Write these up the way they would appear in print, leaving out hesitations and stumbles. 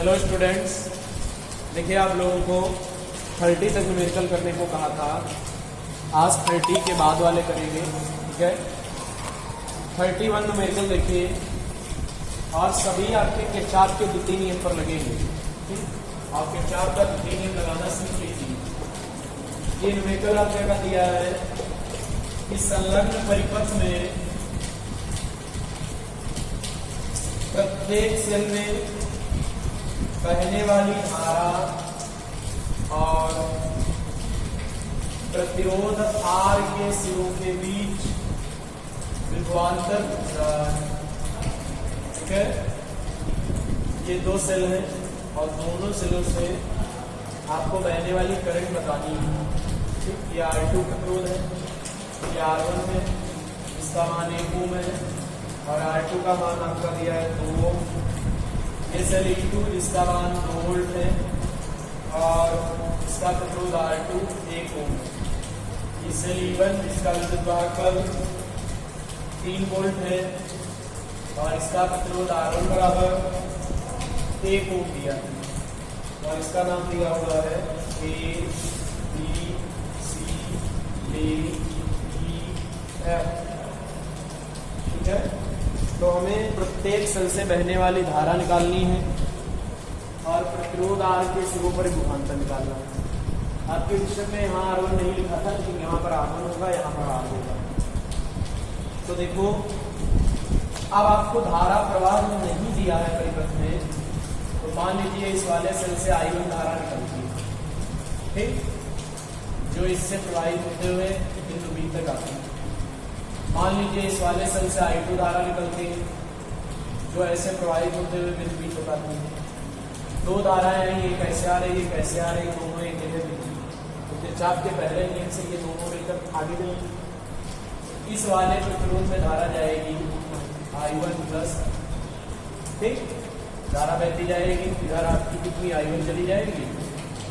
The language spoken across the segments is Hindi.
हेलो स्टूडेंट्स, देखिए आप लोगों को 30 तक न्यूमेरिकल करने को कहा था। आज 30 के बाद वाले करेंगे, ठीक है। 31 न्यूमेरिकल देखिए, और सभी आपके केचाप के द्वितीय नियम पर लगेंगे। ठीक, आप केचाप का द्वितीय नियम लगाना सीख लीजिए। ये न्यूमेरिकल आपने का दिया है कि संलग्न परिपथ में प्रत्येक सेल में बहने वाली धारा और प्रतिरोध R के सिरों के बीच विभवांतर, ठीक है। ये दो सेल हैं और दोनों सेलों से आपको बहने वाली करंट बतानी है। ठीक, ये R2 प्रतिरोध है, ये R1 है, इसका मान 1 ओम है और R2 का मान आपका दिया है 2 ओम। ये सेल E2 जिसका मान 2 वोल्ट है और इसका प्रतिरोध R2 1 ओम है। ये सेल E1 जिसका विद्युत वाहक 3 वोल्ट है और इसका प्रतिरोध R1 बराबर 1 ओम दिया है और इसका नाम दिया हुआ है A B C D E F। ठीक है, तो हमें प्रत्येक सेल से बहने वाली धारा निकालनी है और प्रतिरोध R के सिरों पर विभवांतर निकालना है। आपके विषय में यहाँ R1 नहीं लिखा था, लेकिन यहाँ पर R1 होगा, यहाँ पर R होगा। तो देखो, अब आपको धारा प्रवाह नहीं दिया है परिपथ में, तो मान लीजिए इस वाले सेल से I1 धारा निकलती है, ठीक, जो इससे प्रवाहित होते हुए बिंदु B तक आती है। मान लीजिए इस वाले सेल से I2 धारा निकलती है, जो ऐसे प्रवाहित होते हुए बिंदु B तक आती है। दो धाराएं हैं, ये कैसे आ रही है, कैसे आ रही है, दोनों एक जगह मिलती है। तो किरचॉफ के पहले नियम से ये दोनों मिलकर आगे बढ़ेंगे। इस वाले प्रतिरोध में धारा जाएगी I1 प्लस, ठीक, धारा बहती जाएगी। इधर आपकी कितनी I1 चली जाएगी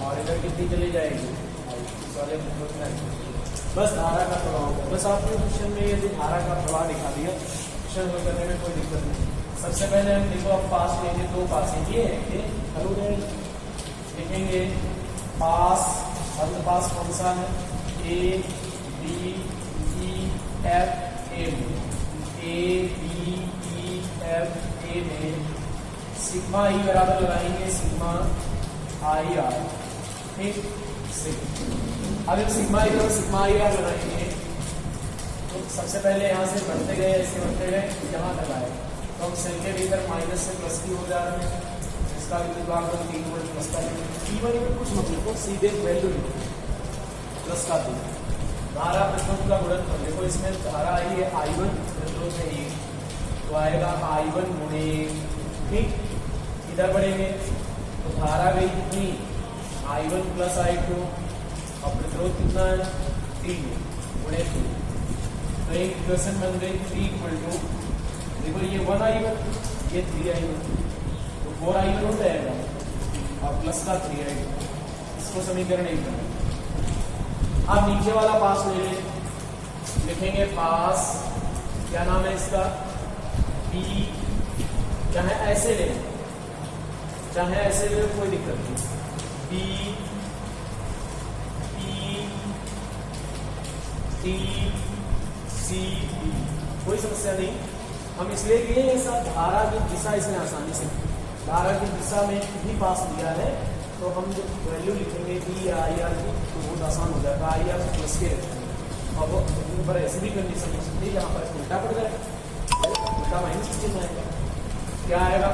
और इधर कितनी चली जाएगी, इस वाले प्रतिरोध में। बस धारा का प्रभाव होगा। बस आपने क्वेश्चन में यदि धारा का प्रभाव दिखा दिया, क्वेश्चन हल करने में कोई दिक्कत नहीं। सबसे पहले हम देखो, अब पास लेंगे, दो पास ये है कि हेलो लिखेंगे पास, अंत पास कौन सा है, A B E F A में, A B E F A में सिग्मा ई बराबर लगाएंगे सिग्मा आई आर। ठीक, अब सिग्मा ई और सिग्मा आई आर लगाएंगे तो सबसे पहले यहाँ से बढ़ते गए, ऐसे बढ़ते गए, यहाँ तक आए तो हम सेल के भीतर माइनस से प्लस की हो जा रहे हैं। इसका विद्युत वाहक 3 वोल्ट प्लस का T1 में कुछ मतलब को सीधे वैल्यू प्लस का 2 धारा प्रतिरोध का गुणनफल। देखो इसमें धारा आई है I1 प्रतिरोध है 1, तो आएगा I1 गुणे, ठीक, इधर बढ़ेंगे तो धारा गई कितनी I1 प्लस I2 और प्रतिरोध कितना है 3 गुणे 2, तो एक इक्वेशन बन गई 3 इक्वल टू, देखो ये 1I1, ये 3I1, तो 4I1 हो जाएगा और प्लस का 3I2। इसको समीकरण 1 करना। अब नीचे वाला पास ले लें, लिखेंगे पास, क्या नाम है इसका, P, चाहे ऐसे ले, चाहे ऐसे ले, कोई दिक्कत नहीं, P T C B, कोई समस्या नहीं। हम इसलिए लिए ऐसा, धारा की दिशा इसमें आसानी से, धारा की दिशा में भी पास दिया है, तो हम जो वैल्यू लिखेंगे B आई आर की तो बहुत आसान हो जाएगा। आई आर प्लस के और वो ऊपर ऐसी भी कंडीशन हो सकती है जहाँ पर उल्टा पड़ जाए, उल्टा माइनस की चिन्ह आएगा, क्या आएगा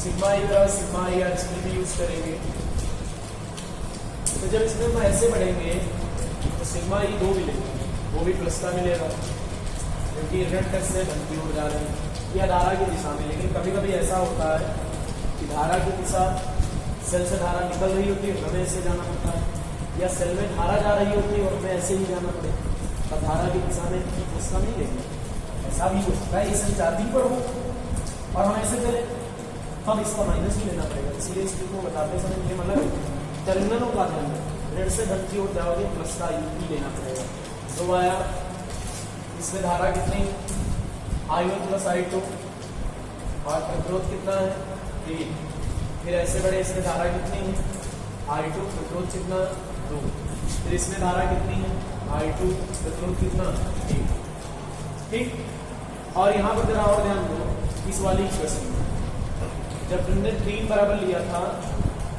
सिग्मा ई का सिग्मा आई आर, इसमें भी यूज करेंगे। तो जब इसमें हम ऐसे बढ़ेंगे तो सिग्मा ई 2 मिलेगा, वो भी प्लस का मिलेगा, क्योंकि ऋण टच से धन की ओर जा रही है या धारा की दिशा में। लेकिन कभी कभी ऐसा होता है कि धारा की दिशा, सेल से धारा निकल रही होती है, हमें ऐसे जाना पड़ता है, या सेल में धारा जा रही होती है और हमें ऐसे ही जाना पड़ेगा, तो धारा की दिशा में प्लस का नहीं लेंगे। ऐसा भी हो सकता है, इसे चार्जिंग पर हो और हम ऐसे चले, हम इसका माइनस ही लेना पड़ेगा। इसलिए इस चीज को बताते समय ये मतलब टर्मिनलों का ध्यान रखें, ऋण से धन की ओर जाओगे प्लस का ही लेना पड़ेगा। तो आया, इसमें धारा कितनी I1 प्लस I2 और प्रतिरोध कितना है 3, फिर ऐसे बड़े इसमें धारा कितनी है I2 प्रतिरोध कितना 2, फिर इसमें धारा कितनी है I2 प्रतिरोध कितना 1, ठीक। और यहाँ पर जरा और ध्यान दो इस वाली इक्वेशन में, जब तुमने 3 बराबर लिया था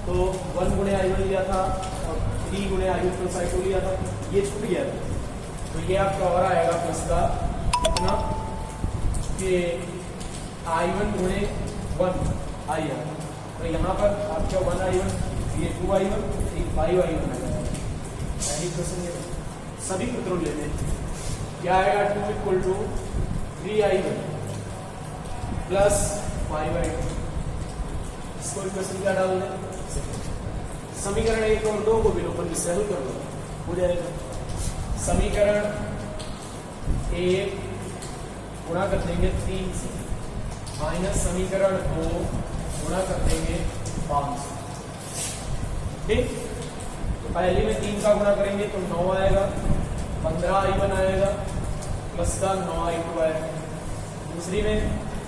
तो 1 गुणे I1 लिया था और 3 गुणे I2 प्लस I2 लिया था, ये छूट गया था, तो ये आपका और आएगा प्लस का कितना कि I1 गुणे 1 I1, तो यहाँ पर आपका 1 I1, ये 2 I1, 5 I1 आएगा। पहली क्वेश्चन ये सभी प्रतिरोध लेते हैं, क्या आएगा 2 equal to 3 I1 plus 5 I2, इसको इक्वेशन क्या डाल दें, समीकरण 1 और 2 को विलोपन से हल कर दो, हो जाएगा। समीकरण 1 गुणा कर देंगे 3 से, माइनस समीकरण 2 गुणा कर देंगे 5 से, ठीक। तो पहले में 3 का गुणा करेंगे तो 9 आएगा, 15 I1 आएगा प्लस का 9 I2 आएगा। दूसरी में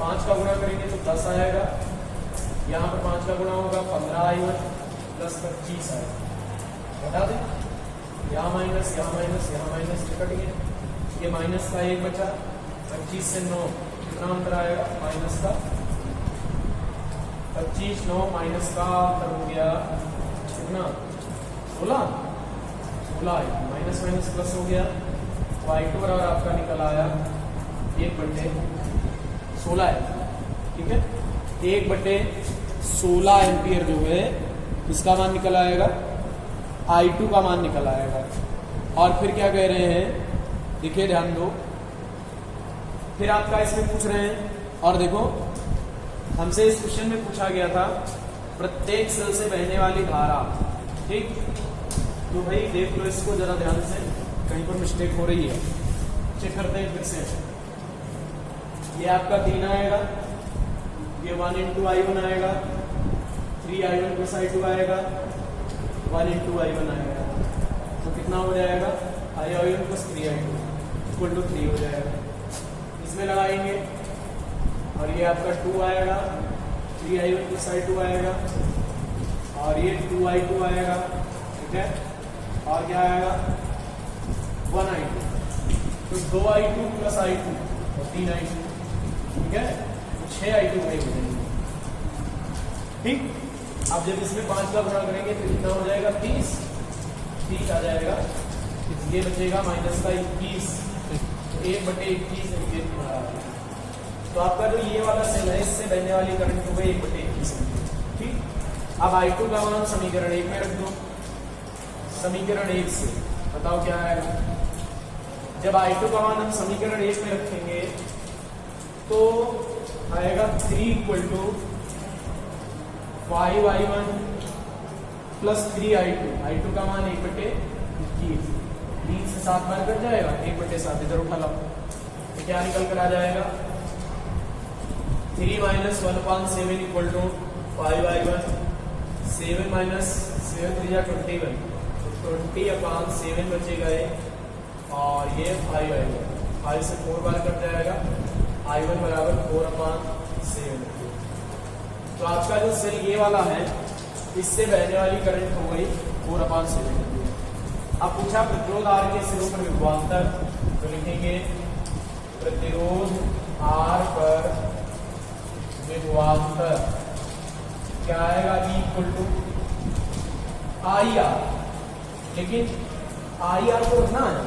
5 का गुणा करेंगे तो 10 आएगा, यहाँ पर 5 का गुणा होगा 15 I1 प्लस 25 आएगा। बता दें यहाँ माइनस यहाँ माइनस यहाँ माइनस कट गया, ये माइनस का 1 बचा, 25 से 9 कितना अंतर आएगा माइनस का 25, 9 माइनस का अंतर हो गया कितना 16 माइनस माइनस प्लस हो गया, तो I2 बराबर आपका निकल आया 1/16 है, ठीक है। 1/16 एम्पियर जो है इसका मान निकल आएगा, I2 का मान निकल आएगा। और फिर क्या कह रहे हैं, देखिए ध्यान दो, फिर आपका इसमें पूछ रहे हैं, और देखो हमसे इस क्वेश्चन में पूछा गया था प्रत्येक सेल से बहने वाली धारा, ठीक। तो भाई देख लो इसको जरा ध्यान से, कहीं पर मिस्टेक हो रही है, चेक करते हैं फिर से। ये आपका 3 आएगा, ये 1 इंटू I1 आएगा, 3 I1 प्लस I2 आएगा, 1 इंटू I1 आएगा, तो कितना हो जाएगा I1 plus 3I2 equal to 3 हो जाएगा। इसमें लगाएंगे और ये आपका 2 आएगा, 3I1 प्लस I2 आएगा, और ये 2I2 आएगा, ठीक है। और क्या आएगा 1I2, तो 2I2 प्लस I2 और 3I2, ठीक है, 6I2 वही हो जाएंगे, ठीक। अब जब इसमें 5 का गुणा करेंगे तो कितना हो जाएगा 30 आ जाएगा, ये बचेगा माइनस का 21, 1/21 एम्पियर तुम्हारा। तो आपका जो ये वाला सेल है इससे बहने वाली करंट हो गई 1/21, ठीक। अब I2 का मान समीकरण 1 में रख दो, समीकरण 1 से बताओ क्या आएगा। जब I2 का मान हम समीकरण 1 में रखेंगे तो आएगा 3 equal to 5I1 plus 3I2, I2 का मान 1/21, 3 से 7 बार कट जाएगा, 1/7 इधर उठा लो, तो क्या निकल कर आ जाएगा 3 minus 1/7 equal to 5I1, 7 minus 7 3 या 21, तो 20/7 बचेगा ये, और ये 5I1, 5 से 4 बार कट जाएगा, I1 बराबर 4/7। तो आपका जो सेल ये वाला है इससे बहने वाली करंट हो गई 4/7। अब पूछा प्रतिरोध R के सिरों पर विभवांतर, तो लिखेंगे प्रतिरोध R पर विभवांतर क्या आएगा E इक्वल टू IR, लेकिन IR को रखना है,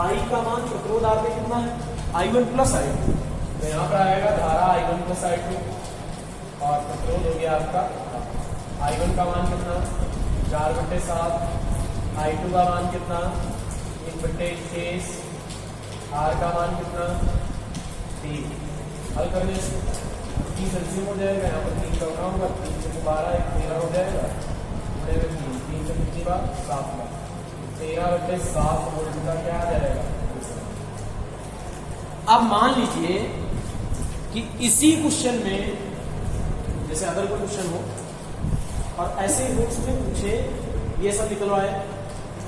I का मान प्रतिरोध R पे कितना है I1 प्लस I2, तो यहाँ पर आएगा धारा I1 प्लस I2 और प्रतिरोध हो गया आपका I1 का मान कितना 4/7, I2 का मान कितना 1/21, R का मान कितना 3। हल करने से 30 एलसीएम हो जाएगा, यहाँ पर 3 का गुणा होगा, 3 से 12 13 हो जाएगा, 3 से कितनी बार 7 बार, 13/7 वोल्ट का क्या आ जाएगा। अब मान लीजिए कि इसी क्वेश्चन में जैसे अदर कोई क्वेश्चन हो और ऐसे बुक्स में पूछे ये सब निकलवाए,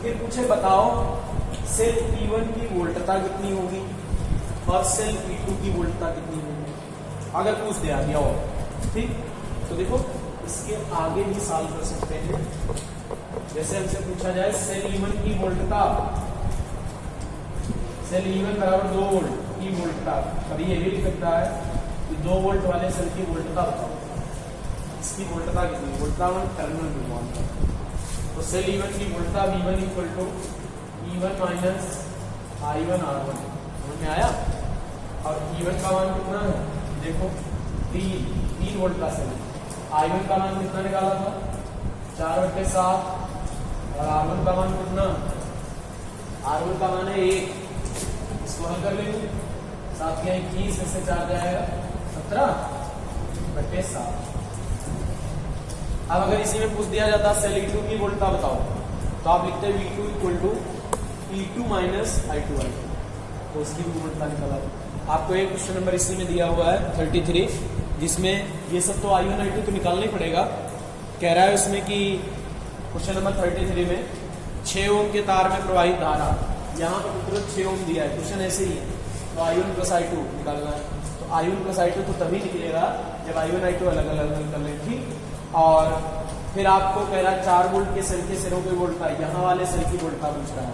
फिर पूछे बताओ सेल P1 की वोल्टता कितनी होगी और सेल P2 की वोल्टता कितनी होगी, अगर पूछ दिया और ठीक। तो देखो इसके आगे भी सॉल्व कर सकते हैं। जैसे हमसे पूछा जाए सेल E1 की वोल्टता, सेल E1 बराबर 2 वोल्ट की वोल्टता, कभी ये भी लिख सकता है कि 2 वोल्ट वाले सेल की वोल्टता बताओ, इसकी वोल्टता कितनी, वोल्टता टर्मिनल विभवांतर। तो सेल E1 की वोल्टता V1 equal to E1 minus I1 R1, समझ में आया। और E1 का मान कितना है, देखो 3 वोल्ट का सेल, I1 का मान कितना निकाला था 4/7, और R1 का मान कितना, R1 का मान है 1, इसको हल कर लेंगे, 7 के 21, इससे 4 जाएगा 17/7। अब अगर इसी में पूछ दिया जाता सेल E2 की वोल्टता बताओ, तो आप लिखते हैं V2 equal to E2 minus I2, तो उसकी भी वोल्टता निकाला। आपको एक क्वेश्चन नंबर इसी में दिया हुआ है 33, जिसमें ये सब तो I1 I2 तो निकालना ही पड़ेगा। कह रहा है उसमें कि क्वेश्चन नंबर 33 में 6 ओम के तार में प्रवाहित धारा, यहाँ पर तुरंत 6 ओम दिया है, क्वेश्चन ऐसे ही है, तो I1 प्लस I2 निकालना है। तो I1 प्लस I2 तो तभी निकलेगा जब I1 I2 अलग अलग कर लें, ठीक। और फिर आपको कह रहा है 4 वोल्ट के सेल के सिरों की वोल्टता, यहाँ वाले सेल की वोल्टता पूछ रहा है,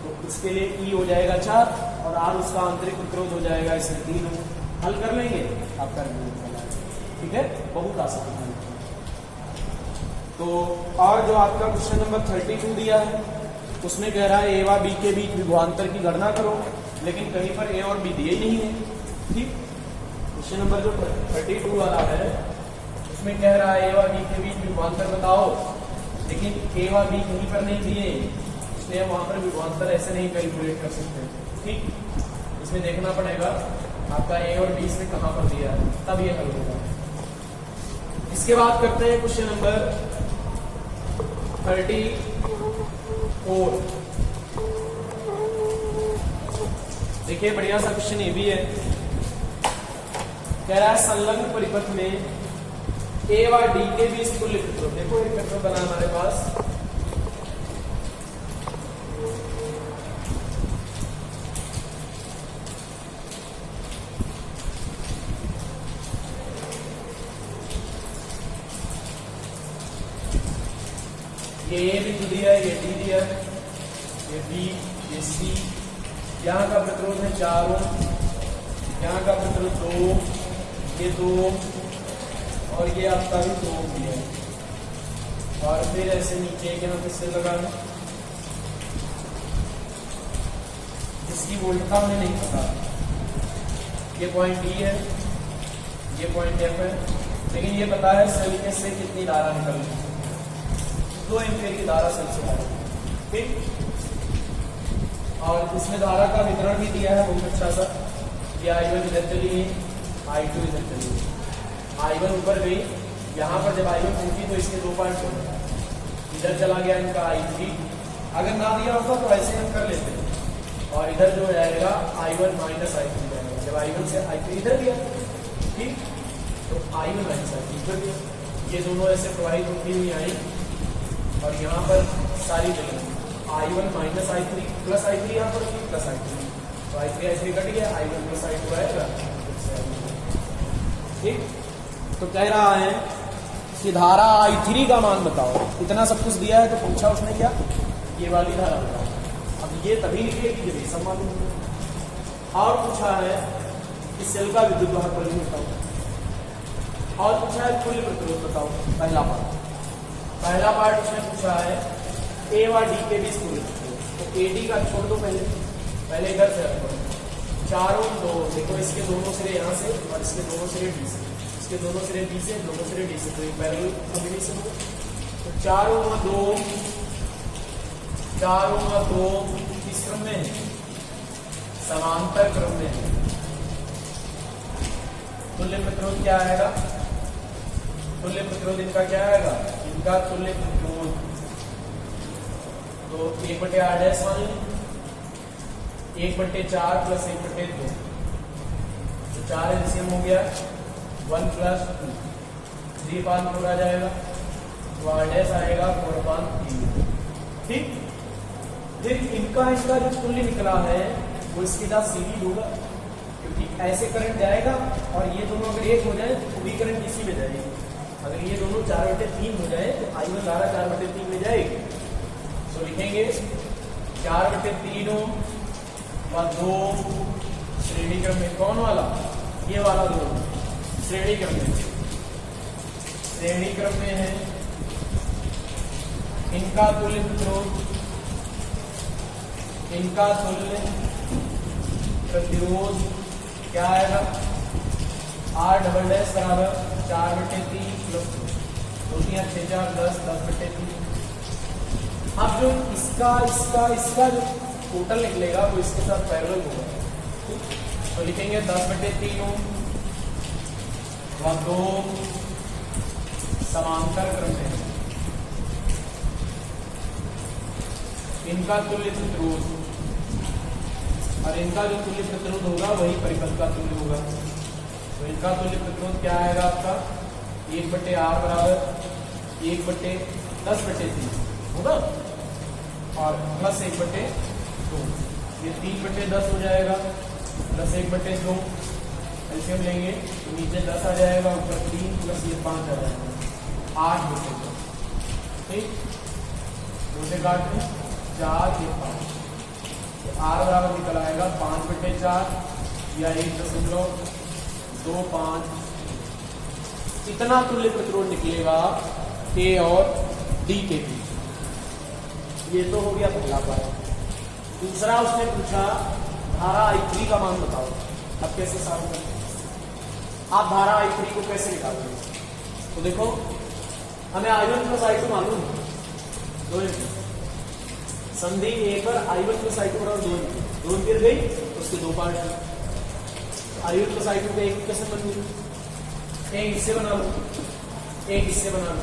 तो उसके लिए E हो जाएगा 4 और R उसका आंतरिक प्रतिरोध हो जाएगा इसमें 3 ओम। हल कर लेंगे, आपका ठीक है, बहुत आसान है। तो और जो आपका क्वेश्चन नंबर 32 दिया है, उसमें कह रहा है A व B के बीच विभवांतर की गणना करो, लेकिन कहीं पर A और B दिए ही नहीं है, ठीक। क्वेश्चन नंबर जो 32 वाला है, उसमें कह रहा है A व B के बीच विभवांतर बताओ, लेकिन A व B कहीं पर नहीं दिए, इसलिए वहां पर विभवांतर ऐसे नहीं कैलकुलेट कर सकते, ठीक। इसमें देखना पड़ेगा आपका A और B इसमें कहां पर दिया है, तब ये हल होगा। इसके बाद करते हैं क्वेश्चन नंबर 34। देखिए बढ़िया सा क्वेश्चन ये भी है, कह रहा है संलग्न परिपथ में A व D के बीच तुल्य प्रतिरोध। देखो एक प्रतिरोध बना हमारे पास, ये A बिंदु दिया है, ये D दिया है, ये B, ये C, यहाँ का प्रतिरोध है 4 ओम, यहाँ का प्रतिरोध 2 ओम, ये 2 ओम, और ये आपका भी 2 ओम दिया है। और फिर ऐसे नीचे एक यहाँ पे सेल लगाना, जिसकी वोल्टता हमें नहीं पता, ये पॉइंट D है, ये पॉइंट F है, लेकिन ये पता है सेल में से कितनी धारा निकल रही है, 2 एम्पीयर की धारा सेल से आ रही है, ठीक। और इसमें धारा का वितरण भी दिया है बहुत अच्छा सा, ये I1 इधर चली गई, I2 इधर चली गई, I1 ऊपर गई, यहाँ पर जब I1 पहुंची तो इसके 2 पार्ट हो गए, इधर चला गया इनका I3, अगर ना दिया होता तो ऐसे हम कर लेते हैं, और इधर जो जाएगा I1 माइनस I3 जाएगा, जब I1 से I3 इधर गया, ठीक, तो I1 माइनस I3 इधर गया, ये दोनों ऐसे प्रवाहित होती हुई आई, और यहाँ पर सारी जगह I1 minus I3 plus I3 यहाँ पर प्लस I3, तो I3 कट गया, I1 प्लस I2 आएगा, ठीक। तो कह रहा है कि धारा I3 का मान बताओ, इतना सब कुछ दिया है, तो पूछा उसने क्या, ये वाली धारा बताओ। अब ये तभी निकलेगी जब ये सब मालूम होगा। और पूछा है कि सेल का विद्युत वाहक बल बताओ, और पूछा है तुल्य प्रतिरोध बताओ। पहला पार्ट उसने पूछा है A व D के बीच तुल्य प्रतिरोध, तो AD का छोड़ दो, पहले इधर से रखो, 4 ओम 2, देखो इसके दोनों सिरे यहाँ से और इसके दोनों सिरे D से, इसके दोनों सिरे B से, दोनों सिरे D से, तो ये पैरेलल कॉम्बिनेशन होगा। तो 4 ओम 2, 4 ओम 2 किस क्रम में है, समांतर क्रम में है। तुल्य प्रतिरोध क्या आएगा, तुल्य प्रतिरोध इनका क्या आएगा, इनका तुल्य प्रतिरोध तो 1/8 मान लीजिए, 1/4 प्लस 1/2, तो 4 एलसीएम हो गया, 1 प्लस 2, 3/4 आ जाएगा, तो R' आएगा 4/3, ठीक। फिर इनका जो तुल्य निकला है वो इसके साथ सीरीज होगा, क्योंकि ऐसे करंट जाएगा और ये दोनों अगर एक हो जाए तो पूरी करंट इसी में जाएगी, अगर ये दोनों 4/3 हो जाए तो I1 धारा 4/3 में जाएगी। तो लिखेंगे 4/3 व 2 श्रेणी क्रम में। कौन वाला? ये वाला 2 श्रेणी क्रम में, श्रेणी क्रम में है। इनका तुल्य प्रतिरोध, इनका तुल्य प्रतिरोध क्या आएगा? R डबल डैश बराबर 4/3 प्लस 2 3 6 4 10 10/3। अब जो इसका जो टोटल निकलेगा वो इसके साथ पैरेलल होगा। तो लिखेंगे 10/3 व 2 समांतर क्रम में इनका तुल्य प्रतिरोध, और इनका जो तुल्य प्रतिरोध होगा वही परिपथ का तुल्य होगा। तो इनका तुल्य प्रतिरोध क्या आएगा आपका? 1/R बराबर 1/10/3 होगा, और प्लस 1/2। ये 3/10 हो जाएगा, प्लस 1/2 एलसीएम लेंगे तो नीचे 10 आ जाएगा, ऊपर 3 प्लस ये 5 आ जाएगा, 8/2। ठीक, 2 से काट में 4 ये 5, तो R बराबर निकल आएगा 5/4 या 1.25। इतना तुल्य प्रतिरोध निकलेगा A और D के बीच। ये तो हो गया पहला पार्ट। दूसरा उसने पूछा धारा I3 का मान बताओ। अब कैसे सॉल्व करें? आप धारा I3 को कैसे निकालोगे? तो देखो, हमें I1 प्लस I2 मालूम है, 2 संधि A पर I1 प्लस I2 बराबर 2 गिर गई, उसके 2 पार्ट है। I1 प्लस I2 का एक इक्वेशन बन गई, एक इससे बना लो, एक इससे बना लो,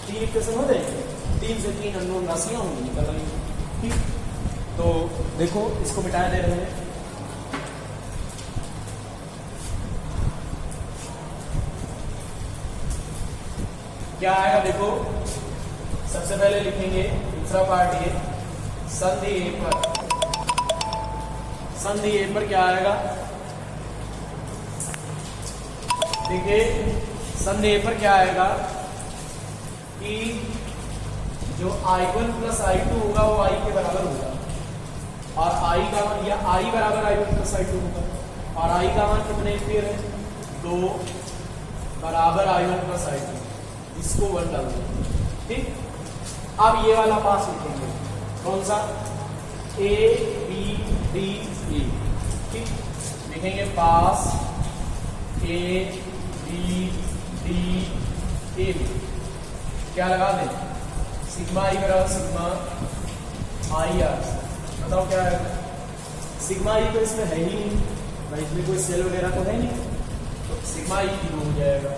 3 इक्वेशन हो जाएंगे। 3 से 3 अननोन राशियां होंगी, निकल रही। ठीक, तो देखो इसको मिटा दे रहे हैं। क्या आएगा देखो, सबसे पहले लिखेंगे दूसरा पार्ट, ये संधि A पर क्या आएगा? देखिए संधि A पर क्या आएगा कि जो I1 प्लस I2 होगा वो I के बराबर होगा, और I का मान, या I बराबर I1 प्लस I2 होगा, और I का मान कितने एम्पीयर है? 2 बराबर I1 प्लस I2, इसको 1 डाल दो। ठीक, अब ये वाला पास लिखेंगे, कौन सा? A B D E। ठीक, लिखेंगे पास A B D A। क्या लगा दें? सिग्मा I बराबर सिग्मा IR। बताओ क्या है? सिग्मा I तो इसमें है ही नहीं भाई, इसमें कोई सेल वगैरह तो है नहीं, तो सिग्मा I 0 हो जाएगा।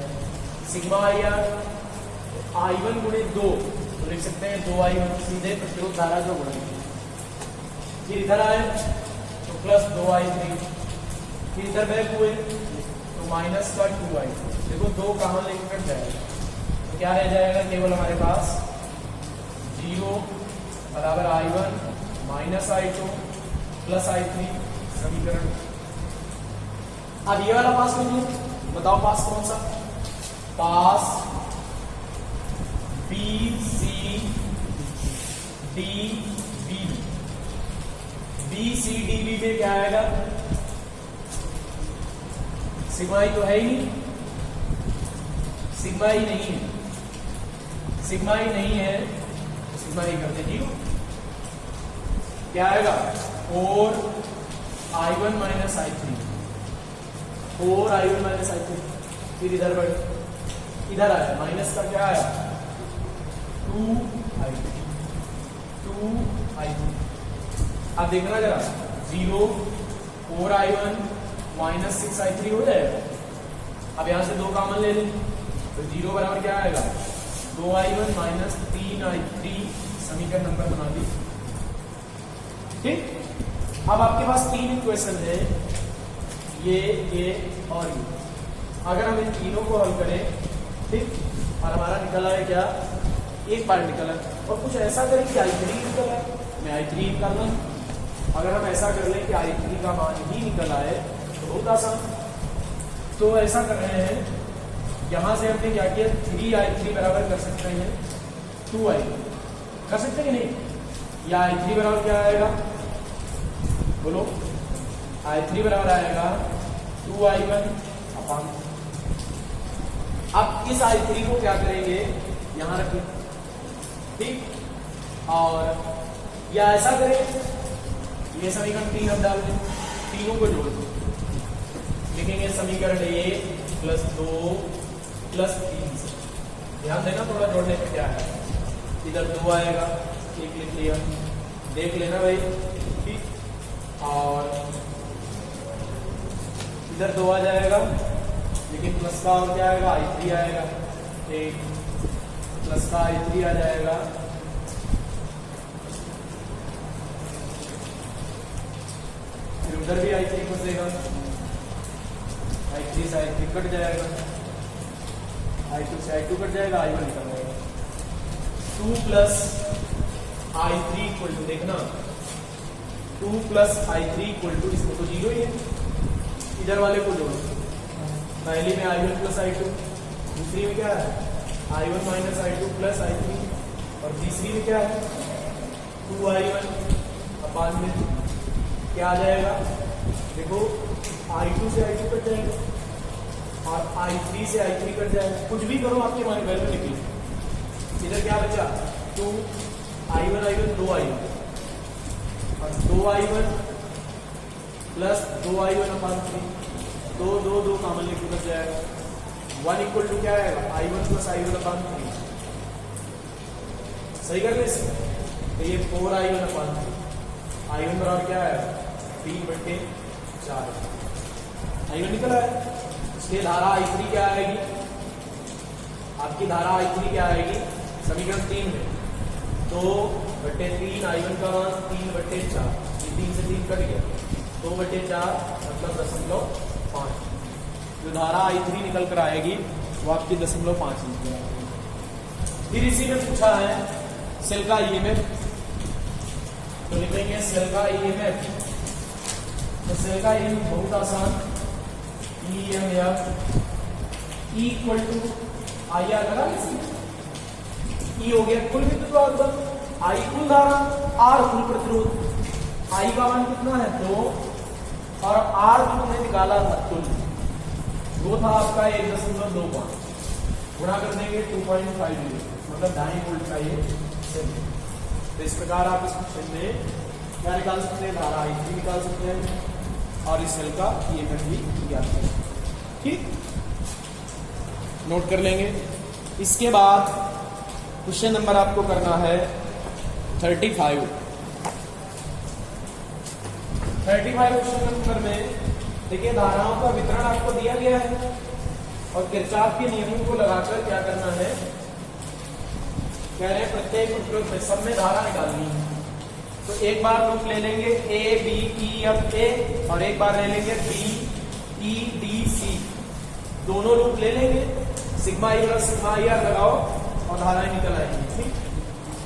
सिग्मा IR I1 गुणे 2, तो लिख सकते हैं 2I1 सीधे प्रतिरोध धारा जो गुणा, फिर इधर आए तो प्लस 2I3, फिर इधर बैक हुए तो माइनस का 2I। देखो 2 कॉमन लेके कट जाएगा, तो क्या रह जाएगा? केवल हमारे पास 0 बराबर I1 minus I2 plus I3 समीकरण। अब ये वाला पास कर लो, बताओ पास कौन सा? पास B C D B। B C D B में क्या आएगा? सिग्मा I तो है ही नहीं, सिग्मा I नहीं है, सिग्मा I नहीं है, तो सिग्मा I करते 0। क्या आएगा? 4 I1 minus I3, 4 I1 minus I3। फिर इधर बढ़े, इधर आया माइनस का क्या आया? 2I3, 2I3। अब देखना जरा, 0 4I1 माइनस 6I3 हो जाएगा। अब यहां से 2 कॉमन ले लें, तो 0 बराबर क्या आएगा? 2I1 माइनस 3I3 समीकरण नंबर बना दी। ठीक, अब आपके पास 3 इक्वेशन है, ये और ये। अगर हम इन तीनों को हल करें, ठीक, और हमारा निकला है क्या? एक पार्ट निकला है, और कुछ ऐसा करें कि I3 निकला है, मैं I3 निकालना है। अगर हम ऐसा कर लें कि I3 का मान ही निकला है तो बहुत आसान। तो ऐसा कर रहे हैं यहां से हमने क्या किया, 3i3 बराबर कर सकते हैं 2i, कर सकते हैं कि नहीं। या i3 बराबर क्या आएगा, बोलो, i3 बराबर आएगा 2i1 अपॉन। अब इस i3 को क्या करेंगे, यहां रखें, ठीक। और या ऐसा करें, ये समीकरण 3 अब डाल दें, तीनों को जोड़ दो, लिखेंगे समीकरण 1 + 2 + 3 से। ध्यान देना थोड़ा जोड़ने पे क्या है, इधर 2 आएगा, 1 लिख लिया, देख लेना भाई, ठीक। और इधर 2 आ जाएगा, लेकिन प्लस का और क्या आएगा, i3 आएगा, एक प्लस का i3 आ जाएगा, फिर उधर भी i3 फंसेगा, i3 से i3 कट जाएगा, i2 से i2 कट जाएगा, i1 निकल जाएगा। 2 + i3 = देखना, 2 + i3 = इसमें तो 0 ही है, इधर वाले को जोड़ो, पहली में i1 + i2, दूसरी में क्या है i1 - i2 + i3, और तीसरी में क्या है 2i1 अपॉन में क्या आ जाएगा, देखो i2 से i2 कट जाएगा और i3 से i3 कट जाएगा, कुछ भी करो आपके मन में निकले। इधर क्या बचा, 2i1 2i1 और 2i1 + 2i1 अपॉन 3, 2 कॉमन लेके बच जाएगा, 1 = क्या आएगा, i1 + i1 अपॉन 3। सही कर ले, तो ये 4i1 अपॉन 3, i1 बराबर क्या है 3/4, i1 निकला है। इसलिए धारा i3 क्या आएगी, आपकी धारा i3 क्या आएगी, समीकरण 3 में 2/3 i1 का मान 3/4, ये 3 से 3 कट गया, 2/4 मतलब 0.5। जो धारा i3 निकल कर आएगी वो आपकी 0.5 निकल आएगी। फिर इसी में पूछा है सेल का ईएमएफ, तो लिखेंगे सेल का ईएमएफ, तो सेल का ईएमएफ बहुत आसान, ईएमएफ = IR लगा, ई हो गया कुल विद्युत आवेदन, I कुल धारा, R कुल प्रतिरोध, I का मान कितना है 2 और R जो हमने निकाला था कुल वो था आपका 1.25, गुणा कर देंगे 2.50, मतलब 2.5 वोल्ट का ये सेल। तो इस प्रकार आप इस क्वेश्चन में क्या निकाल सकते हैं, धारा I3 निकाल सकते हैं और इस सेल का ईएमएफ भी ज्ञात करें, ठीक, नोट कर लेंगे। इसके बाद क्वेश्चन नंबर आपको करना है 35। 35 क्वेश्चन नंबर में देखिए धाराओं का वितरण आपको दिया गया है और किरचॉफ के नियमों को लगाकर क्या करना है, कह रहे हैं प्रत्येक उपयोग में सब में धारा निकालनी है। तो एक बार लूप ले लेंगे A B E F A और एक बार ले लेंगे B E D C, दोनों लूप ले लेंगे, सिग्मा E और सिग्मा IR लगाओ और धाराएं निकल आएंगी, ठीक।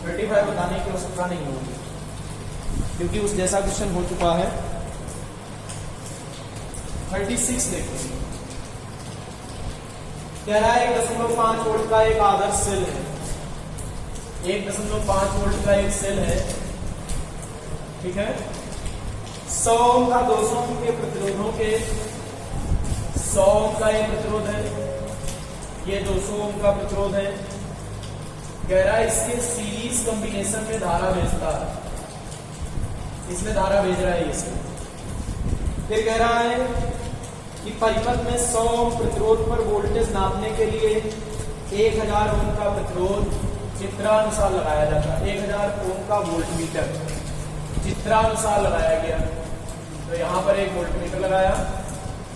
35 बताने की आवश्यकता नहीं होगी क्योंकि उस जैसा क्वेश्चन हो चुका है। 36 देखो, कह रहा है 1.5 वोल्ट का एक आदर्श सेल है, 1.5 वोल्ट का एक सेल है, ठीक है। 100 ओम का 200 ओम के प्रतिरोधों के 100 ओम का एक प्रतिरोध है, ये 200 ओम का प्रतिरोध है, कह रहा है इसके सीरीज कॉम्बिनेशन में धारा भेजता है, इसमें धारा भेज रहा है इसमें। फिर कह रहा है कि परिपथ में 100 ओम प्रतिरोध पर वोल्टेज नापने के लिए 1000 ओम का प्रतिरोध चित्रानुसार लगाया जाता है। 1000 ओम का वोल्टमीटर चित्रानुसार लगाया गया, तो यहाँ पर एक वोल्टमीटर लगाया,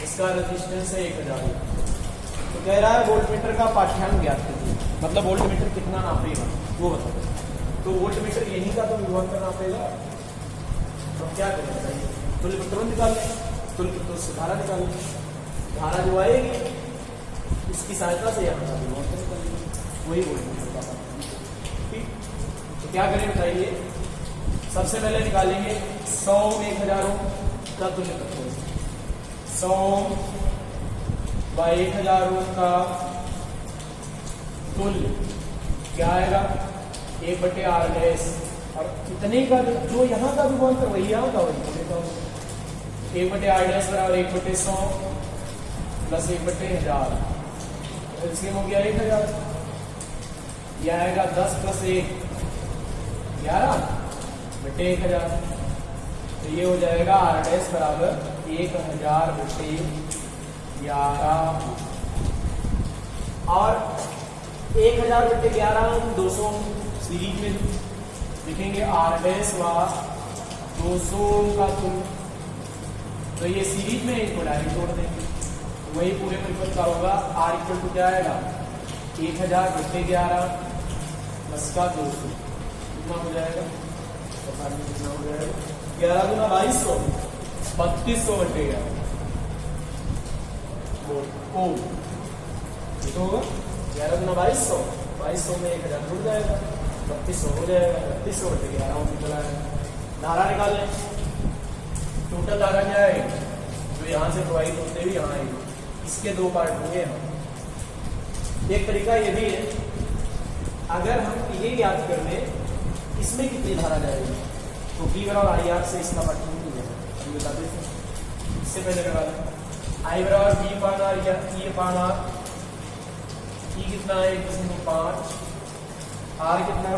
इसका रेजिस्टेंस है 1000। तो कह रहा है वोल्टमीटर का पाठ्यांक ज्ञात कीजिए, मतलब वोल्टमीटर कितना नापेगा वो बताओ। तो वोल्टमीटर यही का तो विभवांतर नापेगा, तो क्या करना चाहिए, तुल्य प्रतिरोध निकाल लें, तुल्य प्रतिरोध से धारा निकाल लें, धारा जो आएगी इसकी सहायता से यहाँ का विभवांतर निकाल लेंगे, वही वोल्टमीटर का, ठीक। तो क्या करें बताइए, सबसे पहले निकालेंगे 100 में 1000 ओम का तुल्य प्रतिरोध, 100 बाय 1000 ओम का कुल क्या आएगा 1/r डैश, और इतने का जो यहाँ का विभवांतर वही यहाँ का वही, 1/r डैश बराबर 1/100 प्लस 1/1000, एलसीएम हो गया 1000, यह आएगा 10 + 1 11/1000, तो ये हो जाएगा r डैश बराबर 1000/11, और 1000/11 हम 200 सीरीज में लिखेंगे, r डैश व 200 का कुल, तो ये सीरीज में इनको डायरेक्ट जोड़ देंगे, वही पूरे परिपथ का होगा। r इक्वल टू क्या आएगा 1000/11 प्लस का 200, कितना हो जाएगा, कितना हो जाएगा 11 × 2200, 3200/11 ओम, तो होगा 11 × 2200, 2200 में 1000 जुड़ जाएगा, 3200 हो जाएगा, 3200/11 ओम निकला है। धारा निकाल लें, टोटल धारा क्या है जो यहाँ से प्रवाहित होते हुए यहाँ आएगी, इसके दो पार्ट होंगे यहाँ। एक तरीका ये भी है, अगर हम ये याद कर लें इसमें कितनी धारा जाएगी, तो V बराबर IR से इसका पार्ट नहीं जाएगा, हम बता देते हैं। इससे पहले लगा लें I बराबर V पान R या E पान R, E कितना है 1.5, R कितना है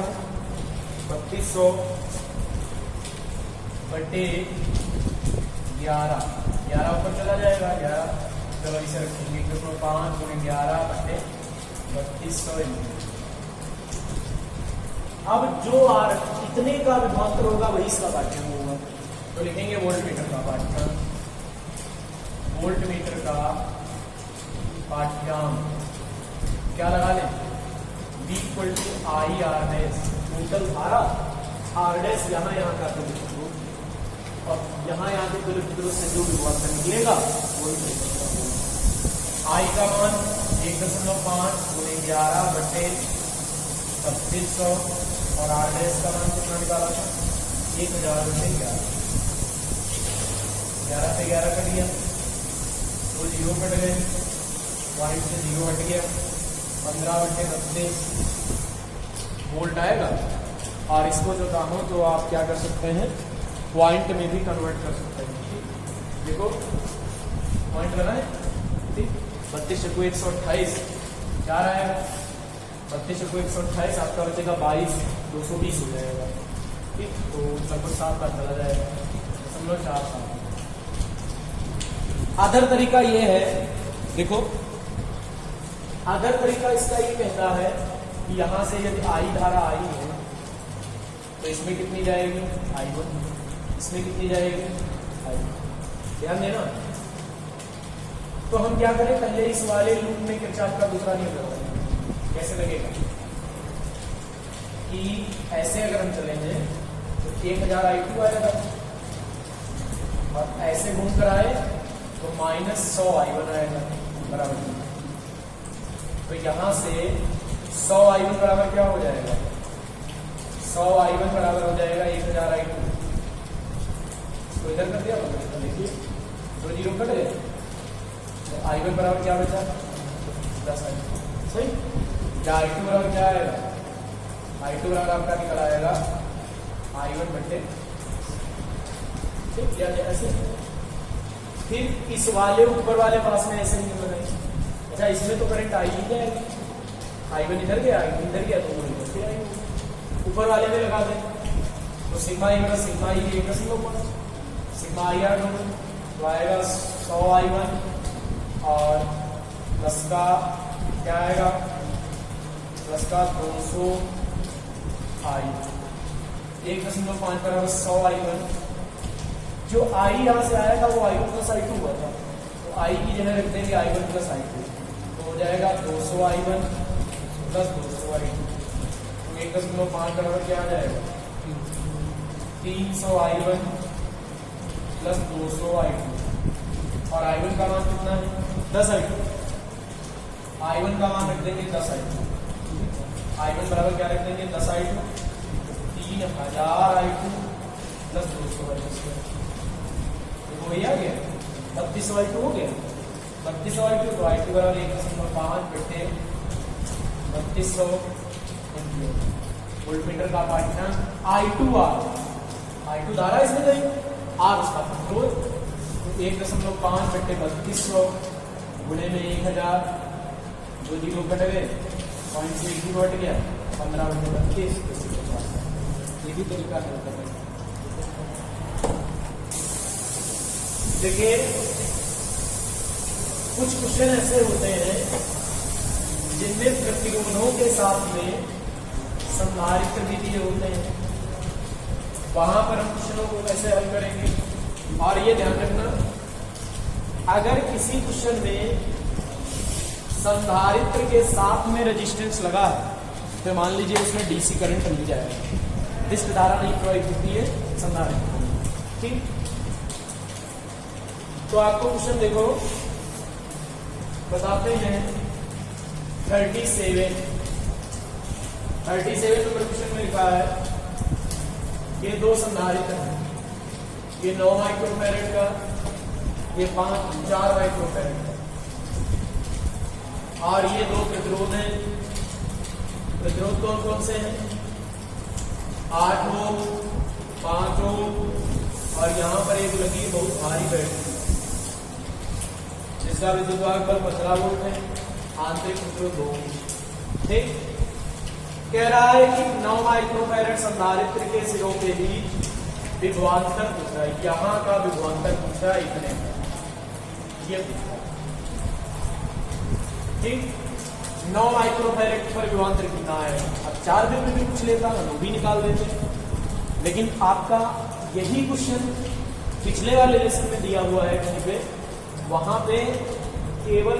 3200/11, 11 ऊपर चला जाएगा 11, चलो इसे रखेंगे 1.5 × 11/3200। अब जो R इतने का विभवांतर होगा वही इसका पाठ्यांक होगा, तो लिखेंगे वोल्टमीटर का पाठ्यांक, वोल्टमीटर का पाठ्यांक क्या लगा लें, V = IR डैश, टोटल धारा R डैश यहाँ का तो, और यहाँ के तुल्य से जो विभवांतर निकलेगा वोल्टमीटर का होगा। I का मान 1.5 × 11/3200, और R डैश का मान कितना निकाला था 1000/11, 11 से 11 कट गया, तो 0 कट गए, वाइट से 0 हट गया, 15/32 वोल्ट आएगा। और इसको जो चाहो तो आप क्या कर सकते हैं, पॉइंट में भी कन्वर्ट कर सकते हैं। देखो पॉइंट लगाए, ठीक, 32 × 128 क्या आएगा, 32 × 128 आपका बचेगा 22, 220 हो जाएगा, ठीक, तो लगभग 7 का चला जाएगा 0.47। अदर तरीका ये है, देखो अदर तरीका इसका ये कहता है कि यहां से यदि आई धारा आई है तो इसमें कितनी जाएगी I1, इसमें कितनी जाएगी I2, ध्यान देना। तो हम क्या करें, पहले इस वाले लूप में किरचॉफ का दूसरा नियम लगाएंगे। कैसे लगेगा कि ऐसे अगर हम चलेंगे तो 1000 I2 आएगा, और ऐसे घूम कर आए तो -100 I1 आएगा बराबर। तो यहां से 100 I1 बराबर क्या हो जाएगा, 100 I1 बराबर हो जाएगा 1000 I2, तो इधर कर दिया, देखिए 2 0 कट गए, तो I1 बराबर क्या बचा 10 I2, सही। या I2 बराबर क्या आएगा, I2 बराबर आपका निकल आएगा I1/, ठीक, या ऐसे। फिर इस वाले ऊपर वाले पास में ऐसे नहीं बनाएंगे, अच्छा इसमें तो करंट आई ही जाएगी, I1 इधर गया, इधर गया तो वो इधर से आएगी, ऊपर वाले में लगा दें तो सिग्मा I बराबर सिग्मा I 1.5 सिग्मा IR तो आएगा 100 I1 और प्लस का क्या आएगा, प्लस का 200 I, 1.5 बराबर 100 I1, जो I यहाँ से आएगा वो I1 + I2 हुआ था, तो I की जगह रख देंगे I1 + I2, तो हो जाएगा 200 I1 + 200 I2, तो 1.5 बराबर क्या आ जाएगा 300 I1 + 200 I2, और I1 का मान कितना है 10 I2, I1 का मान रख देंगे 10 I2, I1 बराबर क्या रख देंगे 10 I2, 3000 I2 + 200 I2, तो वही आ गया 3200 I2 हो गया, 3200 I2, तो I2 बराबर 1.5 × 3200 एम्पियर। वोल्टमीटर का पार्टीशन I2R, I2 धारा इसमें गई, R उसका प्रतिरोध, 1.5 बटे 3200 गुणे में 1000, जो 0 कट गए, पॉइंट से 1 कट गया, 15 बटे 32, ये भी तरीका है। देखिए कुछ क्वेश्चन ऐसे होते हैं जिनमें प्रतिरोधों के साथ में संधारित्र भी दिए होते हैं, वहां पर हम क्वेश्चनों को कैसे हल करेंगे। और ये ध्यान रखना, अगर किसी क्वेश्चन में संधारित्र के साथ में रेजिस्टेंस लगा है तो मान लीजिए उसमें डीसी करंट मिल जाएगा, डिस्क धारा नहीं प्रवाहित होती है संधारित्र, ठीक। तो आपको क्वेश्चन देखो बताते हैं 37 नंबर क्वेश्चन में लिखा है ये दो संधारित्र हैं, ये 9 माइक्रोफैरेड का, ये 4 माइक्रोफैरेड का, और ये दो प्रतिरोध हैं। प्रतिरोध कौन कौन से हैं? 8 ओम, 5 ओम, और यहां पर एक लगी बहुत भारी बैटरी जिसका विद्युत बल 15 वोल्ट है, आंतरिक प्रतिरोध 2 ओम। ठीक, कह रहा है कि 9 माइक्रोफैरेड संधारित्र के सिरों के बीच विभवांतर पूछ रहा है, यहां का विभवांतर पूछ रहा है इतने का, ये पूछ रहा है। ठीक, 9 माइक्रोफैरेड पर विभवांतर कितना है? अब 4 दिन में भी पूछ लेता, वो भी निकाल देते, लेकिन आपका यही क्वेश्चन पिछले वाले लेसन में दिया हुआ है कहीं पे, वहां पे केवल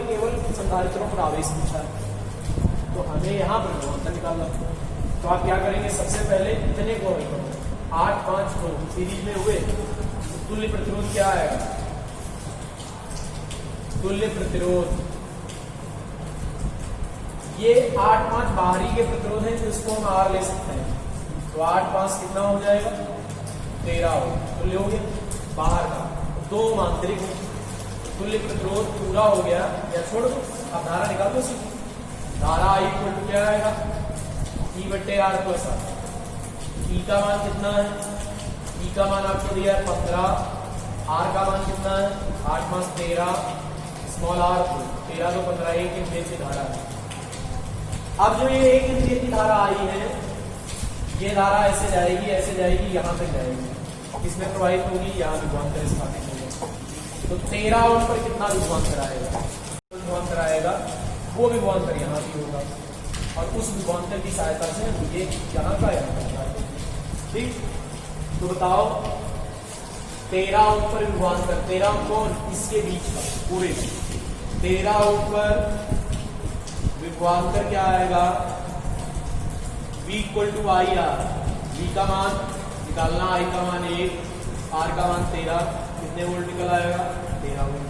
संधारित्रों पर आवेश पूछा है, तो हमें यहाँ पर विभवांतर निकालना। तो आप क्या करेंगे, सबसे पहले इतने को हल करो, 8, 5 को सीरीज में हुए, तुल्य प्रतिरोध क्या आएगा? तुल्य प्रतिरोध ये 8, 5 बाहरी के प्रतिरोध है, तो इसको हम R ले सकते हैं, तो 8, 5 कितना हो जाएगा? 13 हो, तुल्य हो गया बाहर का, 2 आंतरिक, तुल्य प्रतिरोध पूरा हो गया। या छोड़ दो, अब धारा निकाल दो सीधी, धारा I इक्वल क्या आएगा? E बट्टे R प्लस R। E का मान कितना है? E का मान आपको दिया है 15, R का मान कितना है? 8, 5, 13, स्मॉल r 13 तो 15, 1 एम्पीयर की धारा है। अब जो ये 1 एम्पीयर की धारा आई है, ये धारा ऐसे जाएगी यहां तक जाएगी, किसमें प्रवाहित होगी? यहाँ विभवांतर स्थापित होगा। तो 13 ओम पर कितना विभवांतर आएगा? वो विभवांतर यहाँ भी होगा, और उस विभवांतर की सहायता से ये यहाँ का ठीक। तो बताओ 13 ओम पर विभवांतर, 13 ओम कौन? इसके बीच का पूरे 13 ओम पर विभवांतर क्या आएगा? V equal to I R. V का मान निकालना, I का मान 1, R का मान 13, कितने वोल्ट निकल आएगा? 13 वोल्ट।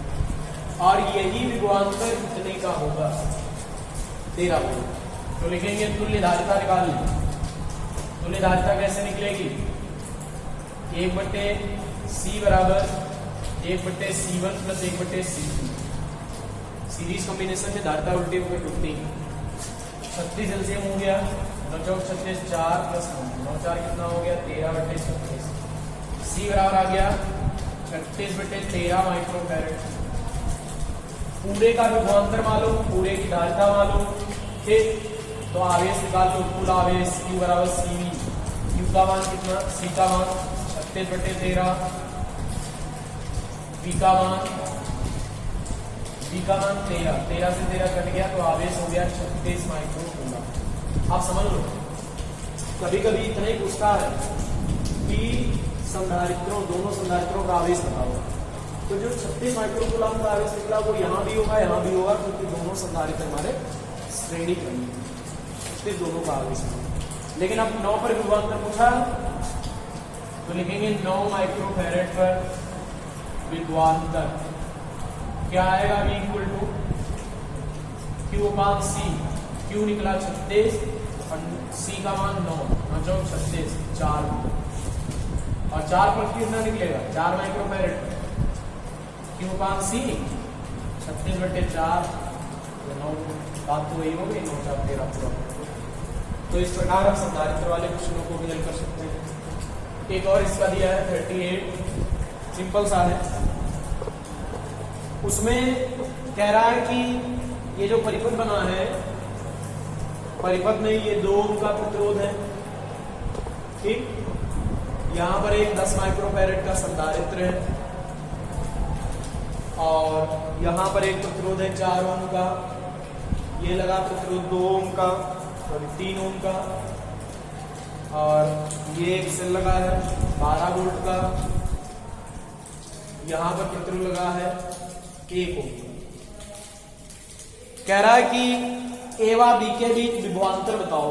और यही विभवांतर कितने का होगा? 13 वोल्ट। तो लिखेंगे तुल्य धारिता निकाल लें। तुल्य धारिता कैसे निकलेगी? 1 बटे C बराबर 1 बटे C1 प्लस 1 बटे C2। सीरीज कॉम्बिनेशन में धारिता उल्टी होकर टूटती है। 36 एलसीएम हो गया, 9 चौक 36, 4 प्लस 9 4 कितना हो गया? 13 बटे 36। C बराबर आ गया 36 बटे 13 माइक्रोफैरेड। पूरे का विभवांतर मालूम, पूरे की धारिता मालूम, ठीक। तो आवेश निकाल लो, कुल आवेश Q बराबर CV। Q का मान कितना? C का मान 36 बटे 13, V का मान 13 से 13 कट गया, तो आवेश हो गया 36 माइक्रोकूलम। आप समझ लो, कभी कभी इतना ही पूछता है कि संधारित्रों, दोनों संधारित्रों का आवेश बताओ, तो जो 36 माइक्रोकूलम का आवेश निकला वो यहाँ भी होगा, क्योंकि दोनों संधारित्र हमारे श्रेणी क्रम में, फिर दोनों का आवेश होगा। लेकिन अब 9 पर विभवांतर पूछा, तो लिखेंगे 9 माइक्रोफैरेड पर विभवांतर क्या आएगा? V equal to Q upon C। Q निकला 36 और C का मान 9, 9 चौक 36, 4, और 4 पर कितना निकलेगा? 4 माइक्रोफैरेड। Q अपान C 36 बटे 4, 9। बात तो वही हो गई 9 4 13 पूरा। तो इस प्रकार हम संधारित्र वाले क्वेश्चनों को भी हल कर सकते हैं। एक और इसका दिया है 38, सिंपल सा है। उसमें कह रहा है कि ये जो परिपथ बना है, परिपथ में ये 2 ओम का प्रतिरोध है, ठीक। यहां पर एक 10 माइक्रोफैरेड का संधारित्र है और यहां पर एक प्रतिरोध है 4 ओम का, ये लगा प्रतिरोध 2 ओम का, सॉरी 3 ओम का, और ये एक सेल लगा है 12 वोल्ट का, यहां पर प्रतिरोध लगा है 1 ओम का। कह रहा है कि ए व बी के बीच विभवांतर बताओ,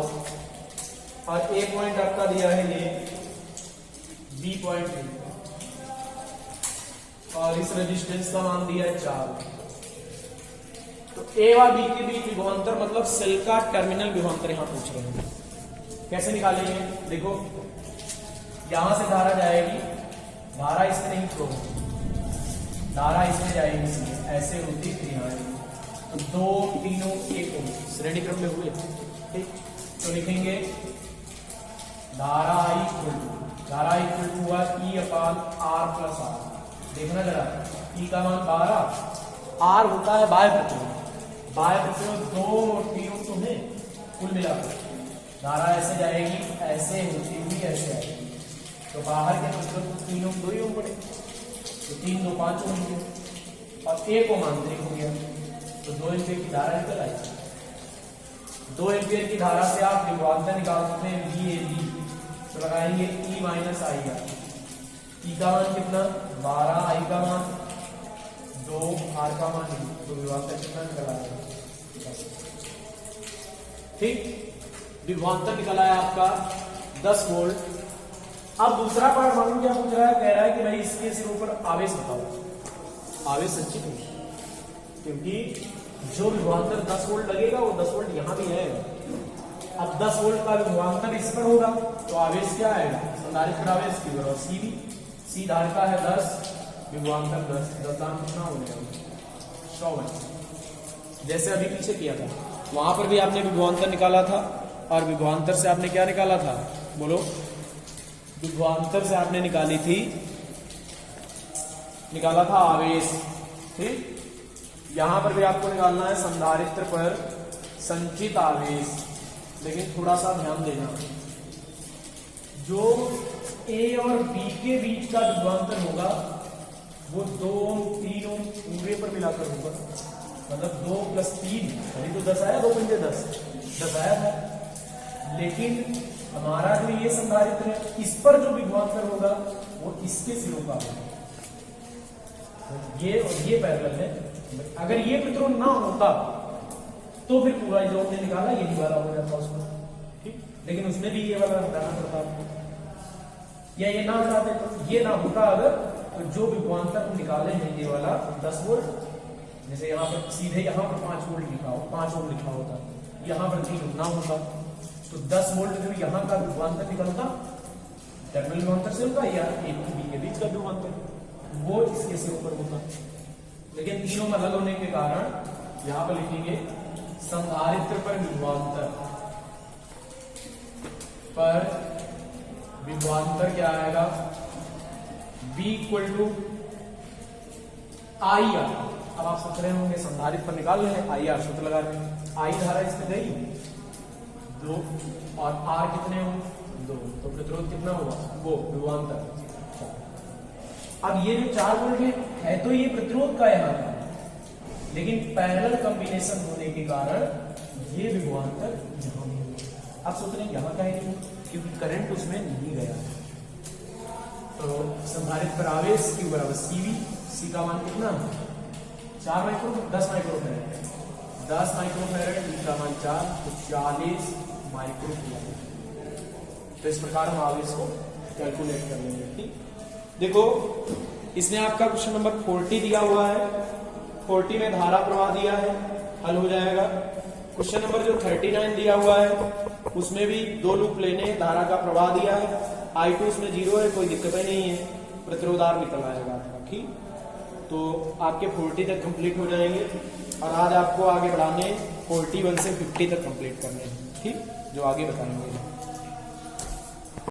और ए पॉइंट आपका दिया है ये, बी पॉइंट है, और इस रेजिस्टेंस का मान दिया है 4। तो ए व बी के बीच विभवांतर मतलब सेल का टर्मिनल विभवांतर यहां पूछ रहे हैं। कैसे निकालेंगे? देखो, यहां से धारा जाएगी, धारा इसमें नहीं फ्लो होगी, धारा इसमें जाएगी सीधे, ऐसे होती फिर यहाँ आएगी। तो 2 3 1 ओम श्रेणी क्रम में हुए, ठीक। तो लिखेंगे धारा इक्वल टू हुआ E/R+R। देखना जरा, E का मान 12, R होता है बाह्य प्रतिरोध 2 और 3 ओम तो है कुल मिलाकर। धारा ऐसे जाएगी, ऐसे होती हुई ऐसे आएगी, तो बाहर के प्रतिरोध 3 ओम 2 ही ओम पड़े, तो 3 2 5 ओम हो गया, और 1 ओम आंतरिक हो गया, तो 2 एम्पीयर की धारा निकल आई। 2 एम्पीयर की धारा से आप विभवांतर निकाल सकते हैं VAB, तो लगाएंगे E - IR। E का मान कितना 12, I का मान 2, R का मान 1, तो विभवांतर कितना निकल आएगा, ठीक। विभवांतर निकला है आपका 10 वोल्ट। अब दूसरा पार्ट मालूम क्या पूछ रहा है? कह रहा है कि भाई इसके सिरों पर आवेश बताओ, आवेश संचित होगी, क्योंकि जो विभवांतर 10 वोल्ट लगेगा वो 10 वोल्ट यहां भी है। अब 10 वोल्ट का विभवांतर इस पर होगा, तो आवेश क्या आएगा? संधारित्र आवेश की बराबर CV, C धार का है 10, विभवांतर 10 दाम कितना हो गया 100 वाट। जैसे अभी पीछे किया था, वहां पर भी आपने विभवांतर निकाला था, और विभवांतर से आपने क्या निकाला था? बोलो, विभवांतर से आपने निकाला था आवेश, ठीक। यहां पर भी आपको निकालना है संधारित्र पर संचित आवेश, लेकिन थोड़ा सा ध्यान देना, जो ए और बी के बीच का विभवांतर होगा वो 2 ओम 3 ओम पूरे पर मिलाकर होगा, मतलब 2 + 3, अभी तो 10 आया, 2 पंजे 10 आया था। लेकिन हमारा जो ये संधारित्र है, इस पर जो विभवांतर होगा वो इसके सिरों का होगा, ये और ये पैरेलल है। अगर ये प्रतिरोध ना होता तो फिर पूरा जो हमने निकाला यही वाला हो जाता उसमें, ठीक। लेकिन उसमें भी ये वाला हटाना पड़ता, या ये ना हटाते तो ये ना होता अगर, तो जो विभवांतर हम निकाले हैं ये वाला 10 वोल्ट, जैसे यहाँ पर सीधे यहाँ पर 5 वोल्ट लिखा हो, 5 ओम लिखा होता, यहाँ पर 3 ओम ना होता, तो 10 वोल्ट जो यहाँ का विभवांतर निकलता टर्मिनल विभवांतर से होगा, या ए और बी के बीच का विभवांतर वो इसके से ऊपर होता। लेकिन तीनों अलग होने के कारण यहाँ पर लिखेंगे संधारित्र पर विभवांतर क्या आएगा? B = IR। अब आप सोच रहे होंगे संधारित्र पर निकाल रहे हैं, IR सूत्र लगा रहे हैं, I धारा इसमें गई 2 और R कितने हो 2, तो प्रतिरोध कितना हुआ वो विभवांतर। अब ये जो 4 वोल्ट है तो ये प्रतिरोध का यहाँ का, लेकिन पैरेलल कॉम्बिनेशन होने के कारण ये विभवांतर यहाँ भी होगा। आप सोच रहे हैं यहाँ का है क्योंकि करंट उसमें नहीं गया। तो संधारित्र पर आवेश Q = CV, C का मान कितना 10 माइक्रोफैरेड, 10 माइक्रोफैरेड, E का मान 4, तो 40 माइक्रोफैरेड। तो इस प्रकार हम आवेश को कैलकुलेट कर लेंगे, ठीक। देखो, इसने आपका क्वेश्चन नंबर 40 दिया हुआ है, 40 में धारा प्रवाह दिया है, हल हो जाएगा। क्वेश्चन नंबर जो 39 दिया हुआ है उसमें भी 2 लूप लेने, धारा का प्रवाह दिया है, I2 उसमें 0 है, कोई दिक्कत ही नहीं है, प्रतिरोध R निकल आएगा आपका, ठीक। तो आपके 40 तक कंप्लीट हो जाएंगे। और आज आपको आगे बढ़ाने 41 से 50 तक कंप्लीट करने हैं, ठीक, जो आगे बताएंगे।